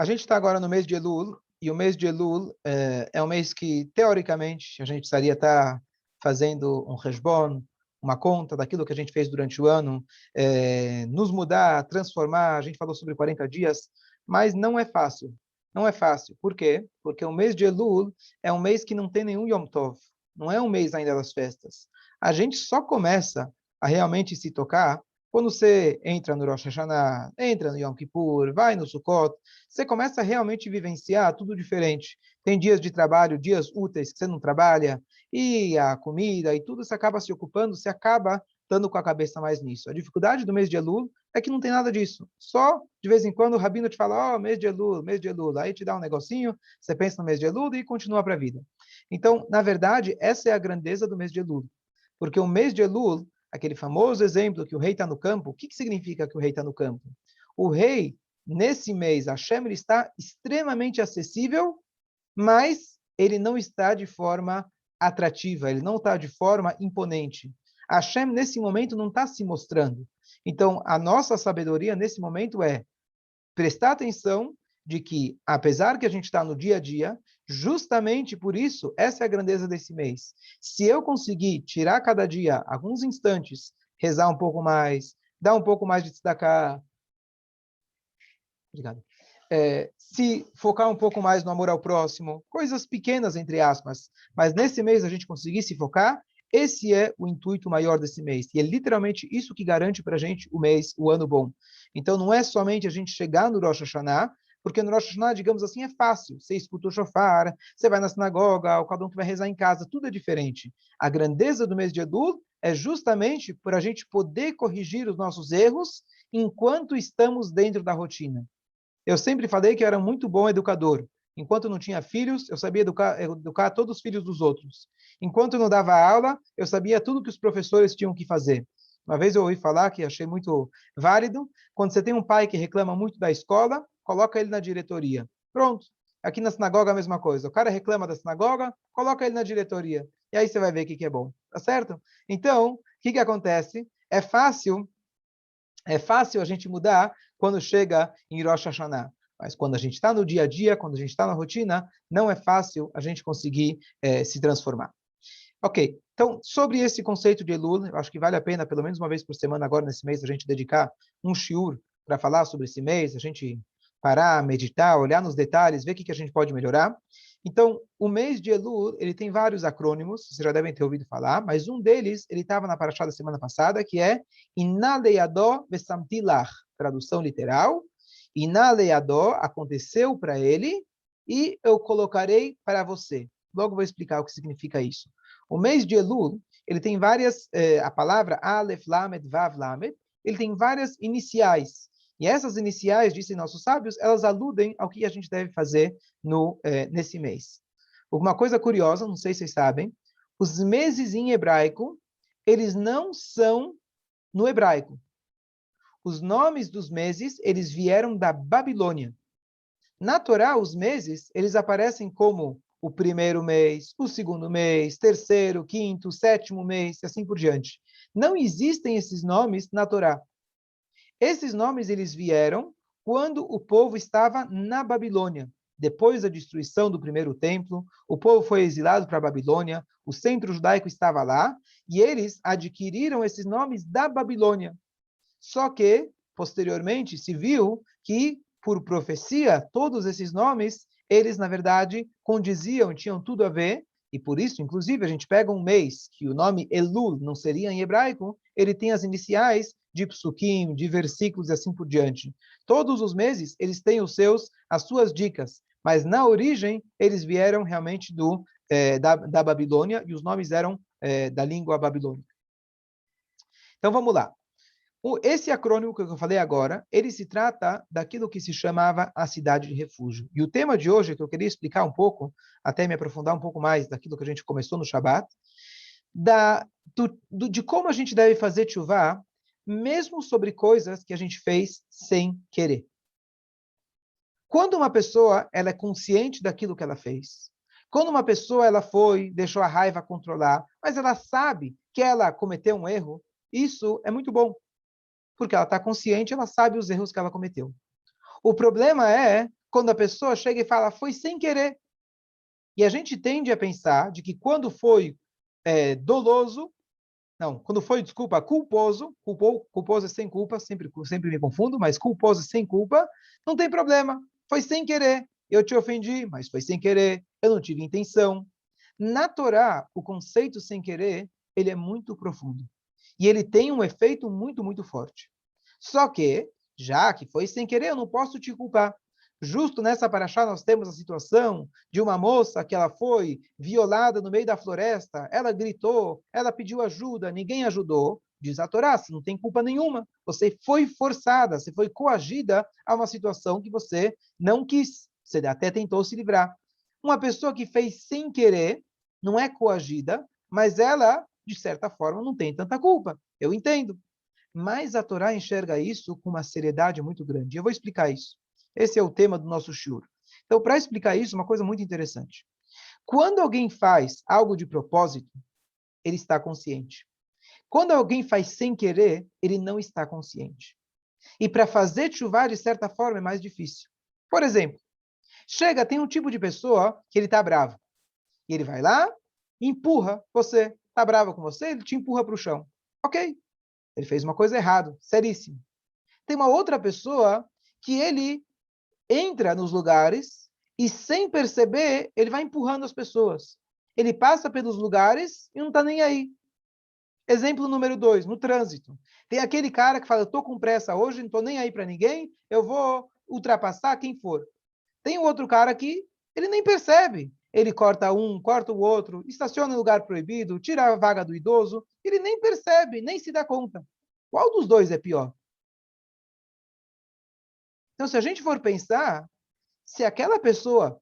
A gente está agora no mês de Elul, e o mês de Elul é um mês que, teoricamente, a gente precisaria estar fazendo um resbon, uma conta daquilo que a gente fez durante o ano, nos mudar, transformar. A gente falou sobre 40 dias, mas não é fácil. Não é fácil. Por quê? Porque o mês de Elul é um mês que não tem nenhum Yom Tov. Não é um mês ainda das festas. A gente só começa a realmente se tocar quando você entra no Rosh Hashanah, entra no Yom Kippur, vai no Sukkot, você começa a realmente vivenciar tudo diferente. Tem dias de trabalho, dias úteis que você não trabalha, e a comida e tudo você acaba se ocupando, você acaba estando com a cabeça mais nisso. A dificuldade do mês de Elul é que não tem nada disso. Só, de vez em quando, o Rabino te fala, mês de Elul, mês de Elul. Aí te dá um negocinho, você pensa no mês de Elul e continua para a vida. Então, na verdade, essa é a grandeza do mês de Elul. Porque o mês de Elul, aquele famoso exemplo que o rei está no campo, o que significa que o rei está no campo? O rei, nesse mês, Hashem, ele está extremamente acessível, mas ele não está de forma atrativa, ele não está de forma imponente. Hashem, nesse momento, não está se mostrando. Então, a nossa sabedoria, nesse momento, é prestar atenção de que, apesar que a gente está no dia a dia, justamente por isso, essa é a grandeza desse mês. Se eu conseguir tirar cada dia alguns instantes, rezar um pouco mais, dar um pouco mais de tzedakah, obrigado. Se focar um pouco mais no amor ao próximo, coisas pequenas, entre aspas, mas nesse mês a gente conseguir se focar, esse é o intuito maior desse mês. E é literalmente isso que garante para a gente o mês, o ano bom. Então não é somente a gente chegar no Rosh Hashanah, porque no Rosh Hashanah, digamos assim, é fácil. Você escuta o shofar, você vai na sinagoga, o cada um que vai rezar em casa, tudo é diferente. A grandeza do mês de Elul é justamente por a gente poder corrigir os nossos erros enquanto estamos dentro da rotina. Eu sempre falei que eu era muito bom educador. Enquanto eu não tinha filhos, eu sabia educar todos os filhos dos outros. Enquanto eu não dava aula, eu sabia tudo que os professores tinham que fazer. Uma vez eu ouvi falar, que achei muito válido, quando você tem um pai que reclama muito da escola, coloca ele na diretoria. Pronto. Aqui na sinagoga a mesma coisa. O cara reclama da sinagoga, coloca ele na diretoria. E aí você vai ver o que é bom. Tá certo? Então, o que acontece? É fácil a gente mudar quando chega em Rosh Hashanah. Mas quando a gente está no dia a dia, quando a gente está na rotina, não é fácil a gente conseguir se transformar. Ok, então, sobre esse conceito de Elul, eu acho que vale a pena, pelo menos uma vez por semana, agora nesse mês, a gente dedicar um shiur para falar sobre esse mês, a gente parar, meditar, olhar nos detalhes, ver o que a gente pode melhorar. Então, o mês de Elul, ele tem vários acrônimos, vocês já devem ter ouvido falar, mas um deles, ele estava na paraxá da semana passada, que é Inaleyadó Besamtilach, tradução literal, Inaleyadó, aconteceu para ele, e eu colocarei para você. Logo vou explicar o que significa isso. O mês de Elul, ele tem várias, a palavra Aleph, Lamed, Vav, Lamed, ele tem várias iniciais. E essas iniciais, dizem nossos sábios, elas aludem ao que a gente deve fazer nesse mês. Uma coisa curiosa, não sei se vocês sabem, os meses em hebraico, eles não são no hebraico. Os nomes dos meses, eles vieram da Babilônia. Na Torá, os meses, eles aparecem como o primeiro mês, o segundo mês, terceiro, quinto, sétimo mês, e assim por diante. Não existem esses nomes na Torá. Esses nomes eles vieram quando o povo estava na Babilônia. Depois da destruição do primeiro templo, o povo foi exilado para a Babilônia, o centro judaico estava lá, e eles adquiriram esses nomes da Babilônia. Só que, posteriormente, se viu que, por profecia, todos esses nomes, eles, na verdade, condiziam, tinham tudo a ver, e por isso, inclusive, a gente pega um mês que o nome Elul não seria em hebraico, ele tem as iniciais de psukim, de versículos e assim por diante. Todos os meses, eles têm as suas dicas, mas na origem, eles vieram realmente da Babilônia, e os nomes eram da língua babilônica. Então, vamos lá. Esse acrônimo que eu falei agora, ele se trata daquilo que se chamava a cidade de refúgio. E o tema de hoje, que eu queria explicar um pouco, até me aprofundar um pouco mais daquilo que a gente começou no Shabat, de como a gente deve fazer tchuvá, mesmo sobre coisas que a gente fez sem querer. Quando uma pessoa ela é consciente daquilo que ela fez, quando uma pessoa ela deixou a raiva controlar, mas ela sabe que ela cometeu um erro, isso é muito bom. Porque ela está consciente, ela sabe os erros que ela cometeu. O problema é quando a pessoa chega e fala, foi sem querer. E a gente tende a pensar de que quando foi doloso, não, quando foi, desculpa, culposo, culposo é sem culpa, sempre me confundo, mas culposo é sem culpa, não tem problema, foi sem querer. Eu te ofendi, mas foi sem querer, eu não tive intenção. Na Torá, o conceito sem querer, ele é muito profundo. E ele tem um efeito muito, muito forte. Só que, já que foi sem querer, eu não posso te culpar. Justo nessa paraxá nós temos a situação de uma moça que ela foi violada no meio da floresta, ela gritou, ela pediu ajuda, ninguém ajudou. Diz a Torá, você não tem culpa nenhuma. Você foi forçada, você foi coagida a uma situação que você não quis. Você até tentou se livrar. Uma pessoa que fez sem querer, não é coagida, mas ela, de certa forma, não tem tanta culpa. Eu entendo. Mas a Torá enxerga isso com uma seriedade muito grande. Eu vou explicar isso. Esse é o tema do nosso shiur. Então, para explicar isso, uma coisa muito interessante. Quando alguém faz algo de propósito, ele está consciente. Quando alguém faz sem querer, ele não está consciente. E para fazer chuvar, de certa forma, é mais difícil. Por exemplo, tem um tipo de pessoa que ele está bravo. E ele vai lá, empurra você. Está bravo com você, ele te empurra para o chão. Ok, ele fez uma coisa errada, seríssimo. Tem uma outra pessoa que ele entra nos lugares e, sem perceber, ele vai empurrando as pessoas. Ele passa pelos lugares e não está nem aí. Exemplo número 2, no trânsito. Tem aquele cara que fala, eu estou com pressa hoje, não estou nem aí para ninguém, eu vou ultrapassar quem for. Tem o outro cara que ele nem percebe. Ele corta um, corta o outro, estaciona em lugar proibido, tira a vaga do idoso, ele nem percebe, nem se dá conta. Qual dos dois é pior? Então, se a gente for pensar, se aquela pessoa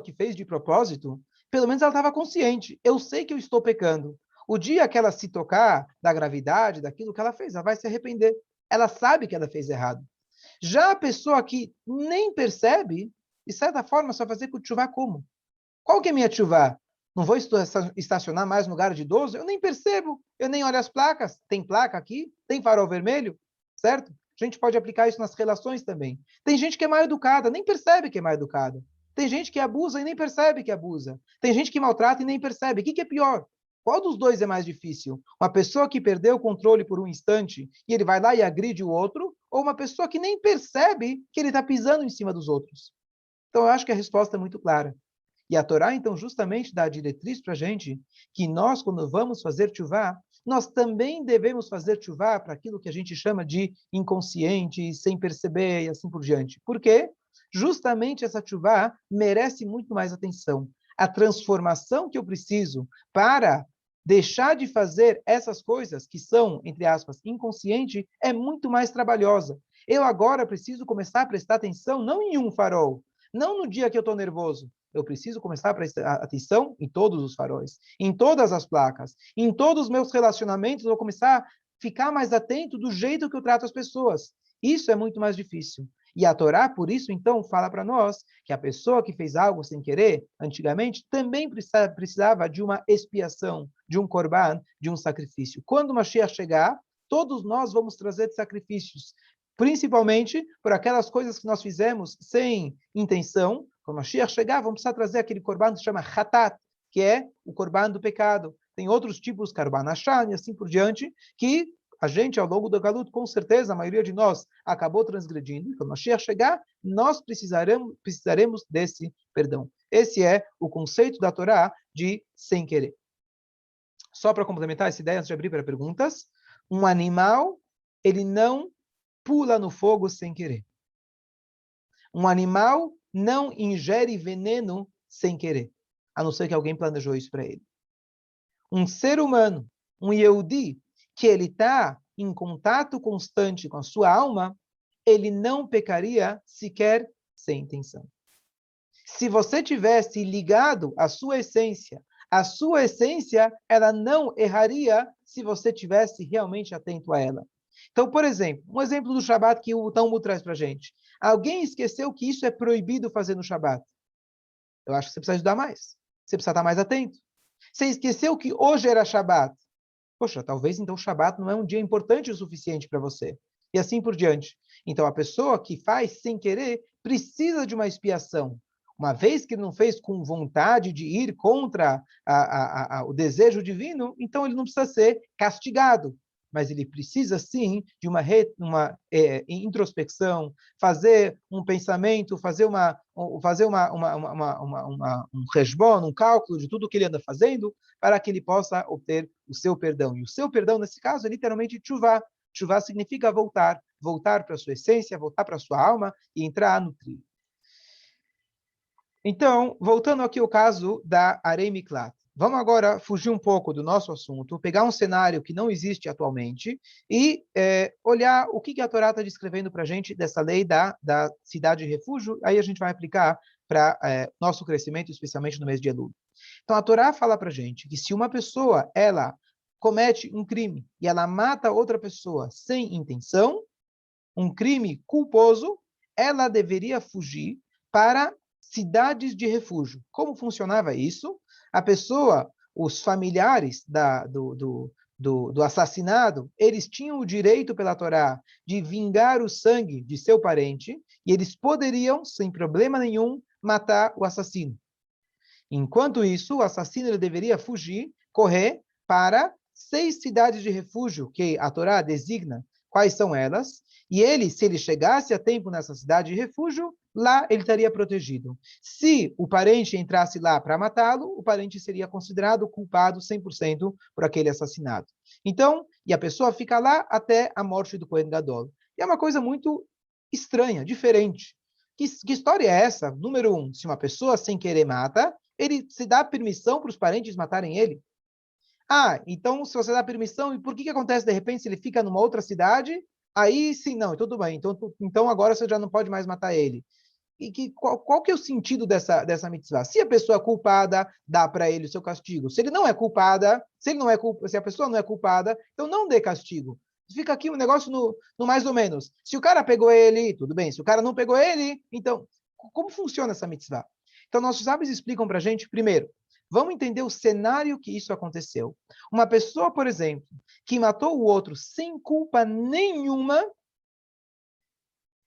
que fez de propósito, pelo menos ela estava consciente. Eu sei que eu estou pecando. O dia que ela se tocar da gravidade, daquilo que ela fez, ela vai se arrepender. Ela sabe que ela fez errado. Já a pessoa que nem percebe, de certa forma, só fazer com o tshuva como? Qual que é a minha tshuva? Não vou estacionar mais no lugar de idoso? Eu nem percebo, eu nem olho as placas. Tem placa aqui? Tem farol vermelho? Certo? A gente pode aplicar isso nas relações também. Tem gente que é mal educada, nem percebe que é mal educada. Tem gente que abusa e nem percebe que abusa. Tem gente que maltrata e nem percebe. O que é pior? Qual dos dois é mais difícil? Uma pessoa que perdeu o controle por um instante e ele vai lá e agride o outro? Ou uma pessoa que nem percebe que ele está pisando em cima dos outros? Então, eu acho que a resposta é muito clara. E a Torá, então, justamente dá a diretriz para a gente que nós, quando vamos fazer chuvá, nós também devemos fazer chuvá para aquilo que a gente chama de inconsciente, sem perceber e assim por diante. Por quê? Justamente essa chuvá merece muito mais atenção. A transformação que eu preciso para deixar de fazer essas coisas que são, entre aspas, inconsciente, é muito mais trabalhosa. Eu agora preciso começar a prestar atenção não em um farol, não no dia que eu estou nervoso, eu preciso começar a prestar atenção em todos os faróis, em todas as placas, em todos os meus relacionamentos, eu vou começar a ficar mais atento do jeito que eu trato as pessoas. Isso é muito mais difícil. E a Torá, por isso, então, fala para nós que a pessoa que fez algo sem querer, antigamente, também precisava de uma expiação, de um korban, de um sacrifício. Quando o Mashiach chegar, todos nós vamos trazer sacrifícios, principalmente por aquelas coisas que nós fizemos sem intenção. Quando o Mashiach chegar, vamos precisar trazer aquele korban que se chama hatat, que é o korban do pecado. Tem outros tipos, korban hashan e assim por diante, que a gente, ao longo do Galut, com certeza, a maioria de nós acabou transgredindo. Quando o Mashiach chegar, nós precisaremos desse perdão. Esse é o conceito da Torá de sem querer. Só para complementar essa ideia, antes de abrir para perguntas, um animal, ele não pula no fogo sem querer. Um animal não ingere veneno sem querer, a não ser que alguém planejou isso para ele. Um ser humano, um Yehudi, que ele está em contato constante com a sua alma, ele não pecaria sequer sem intenção. Se você tivesse ligado à sua essência, a sua essência, ela não erraria se você tivesse realmente atento a ela. Então, por exemplo, um exemplo do Shabat que o Talmud traz para a gente. Alguém esqueceu que isso é proibido fazer no Shabat. Eu acho que você precisa estudar mais. Você precisa estar mais atento. Você esqueceu que hoje era Shabat. Poxa, talvez então o Shabat não é um dia importante o suficiente para você. E assim por diante. Então, a pessoa que faz sem querer, precisa de uma expiação. Uma vez que ele não fez com vontade de ir contra o desejo divino, então ele não precisa ser castigado. Mas ele precisa, sim, de uma introspecção, fazer um pensamento, fazer um resbon, um cálculo de tudo que ele anda fazendo, para que ele possa obter o seu perdão. E o seu perdão, nesse caso, é literalmente tchuvá. Tchuvá significa voltar, voltar para a sua essência, voltar para a sua alma e entrar no trilho. Então, voltando aqui ao caso da Arei Miklat. Vamos agora fugir um pouco do nosso assunto, pegar um cenário que não existe atualmente e olhar o que a Torá está descrevendo para a gente dessa lei da cidade de refúgio. Aí a gente vai aplicar para nosso crescimento, especialmente no mês de Elul. Então, a Torá fala para a gente que se uma pessoa, ela comete um crime e ela mata outra pessoa sem intenção, um crime culposo, ela deveria fugir para cidades de refúgio. Como funcionava isso? A pessoa, os familiares do assassinado, eles tinham o direito pela Torá de vingar o sangue de seu parente e eles poderiam, sem problema nenhum, matar o assassino. Enquanto isso, o assassino ele deveria fugir, correr para 6 cidades de refúgio que a Torá designa quais são elas, e ele, se ele chegasse a tempo nessa cidade de refúgio, lá ele estaria protegido. Se o parente entrasse lá para matá-lo, o parente seria considerado culpado 100% por aquele assassinato. Então, e a pessoa fica lá até a morte do Kohen Gadol. E é uma coisa muito estranha, diferente. Que história é essa? Número 1, se uma pessoa sem querer mata, ele se dá permissão para os parentes matarem ele? Ah, então se você dá permissão, e por que acontece de repente se ele fica numa outra cidade? Aí sim, não, tudo bem. Então agora você já não pode mais matar ele. E qual que é o sentido dessa mitzvah? Se a pessoa é culpada, dá para ele o seu castigo. Se ele não é culpada, se a pessoa não é culpada, então não dê castigo. Fica aqui um negócio no mais ou menos. Se o cara pegou ele, tudo bem. Se o cara não pegou ele, então como funciona essa mitzvah? Então nossos sábios explicam para a gente, primeiro, vamos entender o cenário que isso aconteceu. Uma pessoa, por exemplo, que matou o outro sem culpa nenhuma,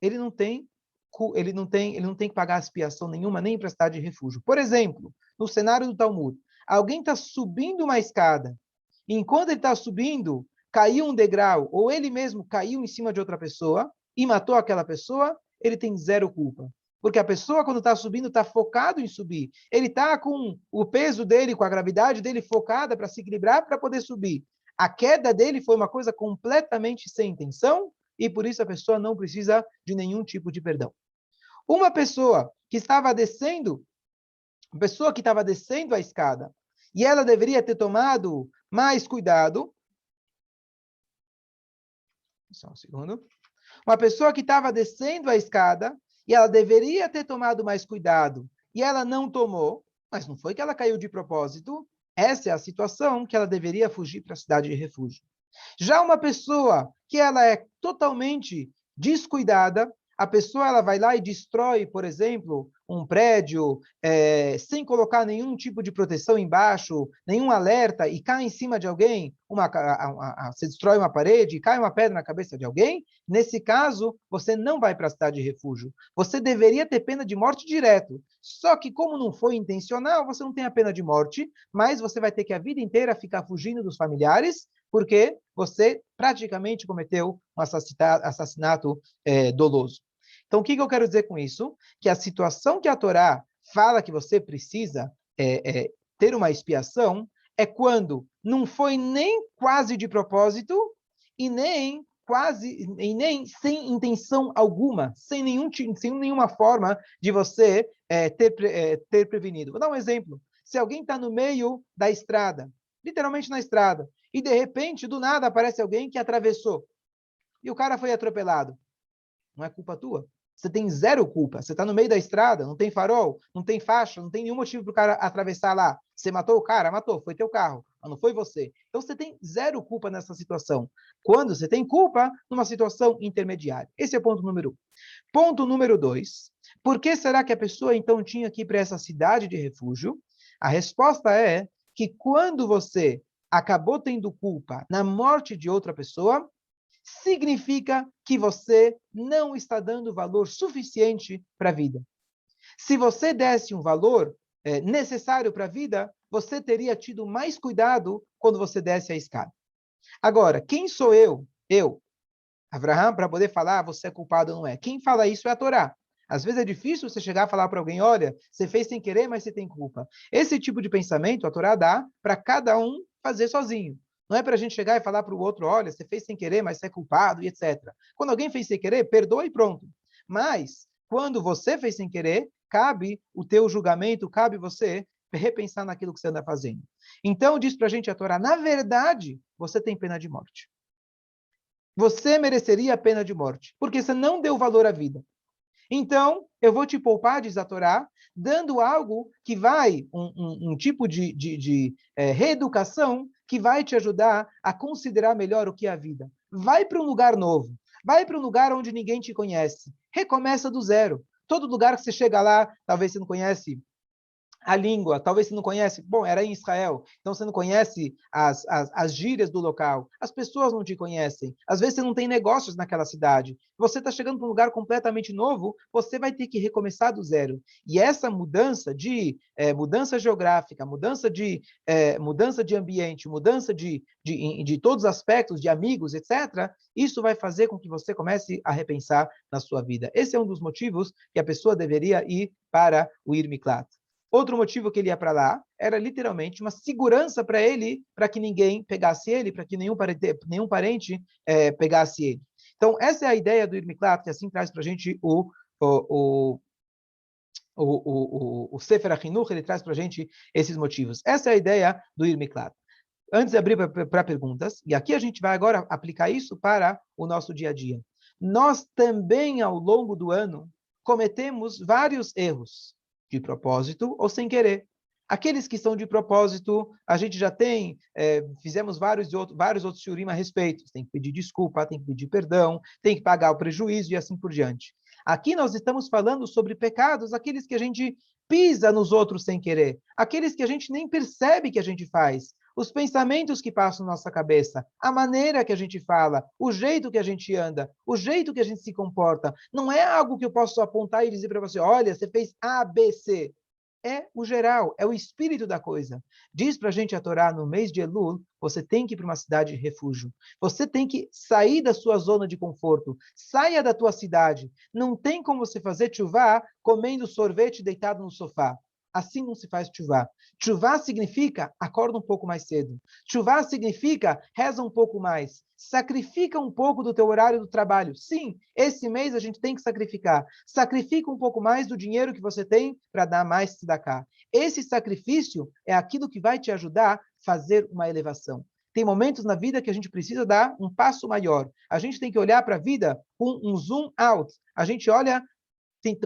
ele não tem que pagar expiação nenhuma, nem para cidade de refúgio. Por exemplo, no cenário do Talmud, alguém está subindo uma escada, e enquanto ele está subindo, caiu um degrau, ou ele mesmo caiu em cima de outra pessoa, e matou aquela pessoa, ele tem 0 culpa. Porque a pessoa, quando está subindo, está focado em subir. Ele está com o peso dele, com a gravidade dele focada para se equilibrar, para poder subir. A queda dele foi uma coisa completamente sem intenção, e por isso a pessoa não precisa de nenhum tipo de perdão. Uma pessoa que estava descendo a escada, e ela deveria ter tomado mais cuidado. Só um segundo. Uma pessoa que estava descendo a escada, e ela deveria ter tomado mais cuidado, e ela não tomou, mas não foi que ela caiu de propósito. Essa é a situação que ela deveria fugir para a cidade de refúgio. Já uma pessoa que ela é totalmente descuidada, a pessoa ela vai lá e destrói, por exemplo, um prédio sem colocar nenhum tipo de proteção embaixo, nenhum alerta, e cai em cima de alguém, você destrói uma parede e cai uma pedra na cabeça de alguém, nesse caso, você não vai para a cidade de refúgio. Você deveria ter pena de morte direto. Só que como não foi intencional, você não tem a pena de morte, mas você vai ter que a vida inteira ficar fugindo dos familiares, porque você praticamente cometeu um assassinato doloso. Então, o que eu quero dizer com isso? Que a situação que a Torá fala que você precisa ter uma expiação é quando não foi nem quase de propósito e nem sem intenção alguma, sem nenhuma forma de você ter prevenido. Vou dar um exemplo. Se alguém está no meio da estrada, literalmente na estrada, e de repente, do nada, aparece alguém que atravessou. E o cara foi atropelado. Não é culpa tua. Você tem 0 culpa. Você está no meio da estrada, não tem farol, não tem faixa, não tem nenhum motivo para o cara atravessar lá. Você matou o cara? Matou. Foi teu carro, mas não foi você. Então você tem 0 culpa nessa situação. Quando você tem culpa, numa situação intermediária. Esse é o ponto número 1. Ponto número 2. Por que será que a pessoa então tinha que ir para essa cidade de refúgio? A resposta é que quando você acabou tendo culpa na morte de outra pessoa, significa que você não está dando valor suficiente para a vida. Se você desse um valor necessário para a vida, você teria tido mais cuidado quando você desse a escada. Agora, quem sou eu? Eu, Avraham, para poder falar, você é culpado ou não é. Quem fala isso é a Torá. Às vezes é difícil você chegar a falar para alguém, olha, você fez sem querer, mas você tem culpa. Esse tipo de pensamento a Torá dá para cada um fazer sozinho. Não é para a gente chegar e falar para o outro, olha, você fez sem querer, mas você é culpado, e etc. Quando alguém fez sem querer, perdoa e pronto. Mas, quando você fez sem querer, cabe o teu julgamento, cabe você repensar naquilo que você anda fazendo. Então, diz para a gente a Torá, na verdade, você tem pena de morte. Você mereceria a pena de morte, porque você não deu valor à vida. Então, eu vou te poupar, diz a Torá, dando algo que vai, um tipo de reeducação, que vai te ajudar a considerar melhor o que é a vida. Vai para um lugar novo. Vai para um lugar onde ninguém te conhece. Recomeça do zero. Todo lugar que você chega lá, talvez você não conhece a língua, talvez você não conhece, bom, era em Israel, então você não conhece as gírias do local, as pessoas não te conhecem, às vezes você não tem negócios naquela cidade, você está chegando para um lugar completamente novo, você vai ter que recomeçar do zero. E essa mudança geográfica, mudança de ambiente, mudança de todos os aspectos, de amigos, etc., isso vai fazer com que você comece a repensar na sua vida. Esse é um dos motivos que a pessoa deveria ir para o Ir Miklat. Outro motivo que ele ia para lá era literalmente uma segurança para ele, para que ninguém pegasse ele, para que nenhum parente pegasse ele. Então, essa é a ideia do Ir Miklat, que assim traz para a gente o Sefer HaChinuch, ele traz para a gente esses motivos. Essa é a ideia do Ir Miklat. Antes de abrir para perguntas, e aqui a gente vai agora aplicar isso para o nosso dia a dia. Nós também, ao longo do ano, cometemos vários erros, de propósito ou sem querer. Aqueles que são de propósito, a gente já tem, fizemos vários outros shiurim a respeito. Tem que pedir desculpa, tem que pedir perdão, tem que pagar o prejuízo e assim por diante. Aqui nós estamos falando sobre pecados, aqueles que a gente pisa nos outros sem querer, aqueles que a gente nem percebe que a gente faz, os pensamentos que passam na nossa cabeça, a maneira que a gente fala, o jeito que a gente anda, o jeito que a gente se comporta. Não é algo que eu posso apontar e dizer para você, olha, você fez A, B, C. É o geral, é o espírito da coisa. Diz para a gente a Torá, no mês de Elul, você tem que ir para uma cidade de refúgio. Você tem que sair da sua zona de conforto. Saia da tua cidade. Não tem como você fazer tchuvá comendo sorvete deitado no sofá. Assim não se faz tchuvá. Tchuvá significa acorda um pouco mais cedo. Tchuvá significa reza um pouco mais. Sacrifica um pouco do teu horário do trabalho. Sim, esse mês a gente tem que sacrificar. Sacrifica um pouco mais do dinheiro que você tem para dar mais tzedakah. Esse sacrifício é aquilo que vai te ajudar a fazer uma elevação. Tem momentos na vida que a gente precisa dar um passo maior. A gente tem que olhar para a vida com um zoom out. A gente olha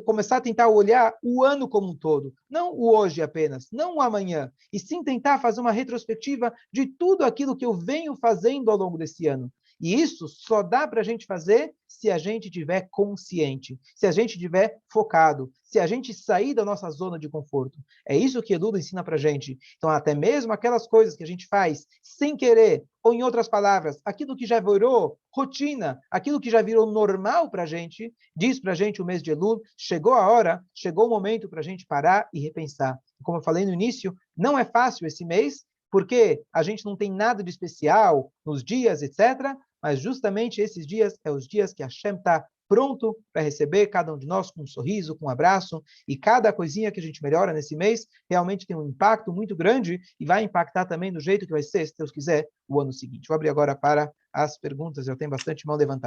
começar a tentar olhar o ano como um todo, não o hoje apenas, não o amanhã, e sim tentar fazer uma retrospectiva de tudo aquilo que eu venho fazendo ao longo desse ano. E isso só dá para a gente fazer se a gente estiver consciente, se a gente estiver focado, se a gente sair da nossa zona de conforto. É isso que Elul ensina para a gente. Então, até mesmo aquelas coisas que a gente faz sem querer, ou em outras palavras, aquilo que já virou rotina, aquilo que já virou normal para a gente, diz para a gente o mês de Elul, chegou a hora, chegou o momento para a gente parar e repensar. Como eu falei no início, não é fácil esse mês, porque a gente não tem nada de especial nos dias, etc., mas justamente esses dias é os dias que Hashem está pronto para receber cada um de nós com um sorriso, com um abraço, e cada coisinha que a gente melhora nesse mês realmente tem um impacto muito grande e vai impactar também do jeito que vai ser, se Deus quiser, o ano seguinte. Vou abrir agora para as perguntas, eu tenho bastante mão levantada.